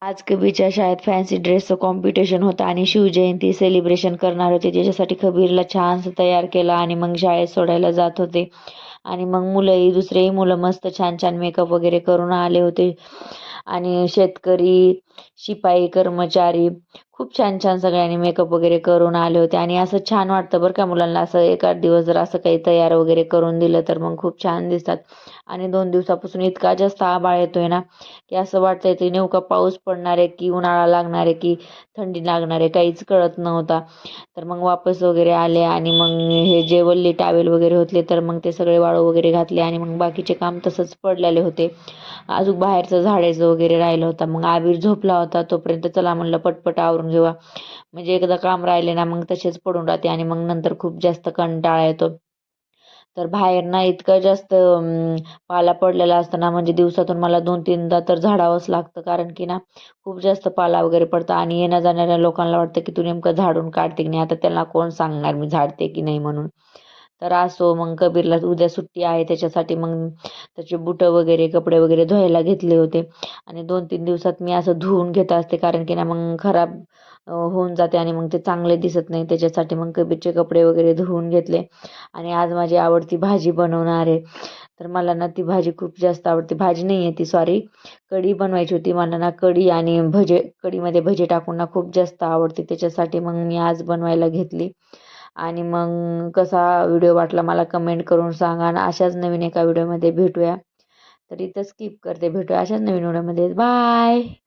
आज कबीरच्या शाळेत फॅन्सी ड्रेसचं कॉम्पिटिशन होतं आणि शिवजयंती सेलिब्रेशन करणार होते. त्याच्यासाठी कबीरला छानसं तयार केलं आणि मग शाळेत सोडायला जात होते. आणि मग दुसरेही मुलं मस्त छान छान मेकअप वगैरे करून आले होते. आणि शेतकरी, शिपाई, कर्मचारी खूप छान छान सगळ्यांनी मेकअप वगैरे करून आले होते. आणि असं छान वाटतं बरं का, मुलांना असं एखाद दिवस जर असं काही तयार वगैरे करून दिलं तर मग खूप छान दिसतात. आणि 2 दिवसापासून इतका जास्त आभाळ येतोय ना, की असं वाटतंय की नेमका पाऊस पडणार आहे की उन्हाळा लागणार आहे की थंडी लागणार आहे, काहीच कळत नव्हता. तर मग वापस वगैरे आले आणि मग हे जे वल्ले टावेल वगैरे होते तर मग ते सगळे वाळू वगैरे घातले आणि मग बाकीचे काम तसंच पडलेले होते. अजून बाहेरचं झाडायचं वगैरे राहिलं होतं. मग आबीर झोपला होता तोपर्यंत चला म्हणलं पटपट आवरून घेऊया. म्हणजे एकदा काम राहिले ना मग तसेच पडून राहते आणि मग नंतर खूप जास्त कंटाळा येतो. तर बाहेर ना इतकं जास्त पाला पडलेला असताना म्हणजे दिवसातून मला 2-3दा तर झाडावंच लागतं. कारण की ना खूप जास्त पाला वगैरे पडतं आणि येण्या-जाणाऱ्या लोकांना वाटतं की तू नेमकं झाडून काढते की नाही. आता त्यांना कोण सांगणार मी झाडते की नाही म्हणून. तर असो मग कबीरला उद्या सुट्टी आहे त्याच्यासाठी मग त्याचे बुटं वगैरे, कपडे वगैरे धुवायला घेतले होते. आणि 2-3 दिवसात मी असं धुवून घेत असते कारण की ना मग खराब होऊन जाते आणि मग ते चांगले दिसत नाही. त्याच्यासाठी मग कबीरचे कपडे वगैरे धुवून घेतले. आणि आज माझी आवडती भाजी बनवणार आहे. तर मला ना ती भाजी खूप जास्त आवडते. भाजी नाही आहे ती, सॉरी, कढी बनवायची होती. मला ना कढी आणि कढीमध्ये भजे टाकून ना खूप जास्त आवडते. त्याच्यासाठी मग मी आज बनवायला घेतली. आणि मग कसा व्हिडिओ वाटला मला कमेंट करून सांगा आणि अशाच नवीन एका व्हिडिओमध्ये भेटूया. तर इथं स्किप करते. भेटूया अशाच नवीन व्हिडिओमध्ये. बाय.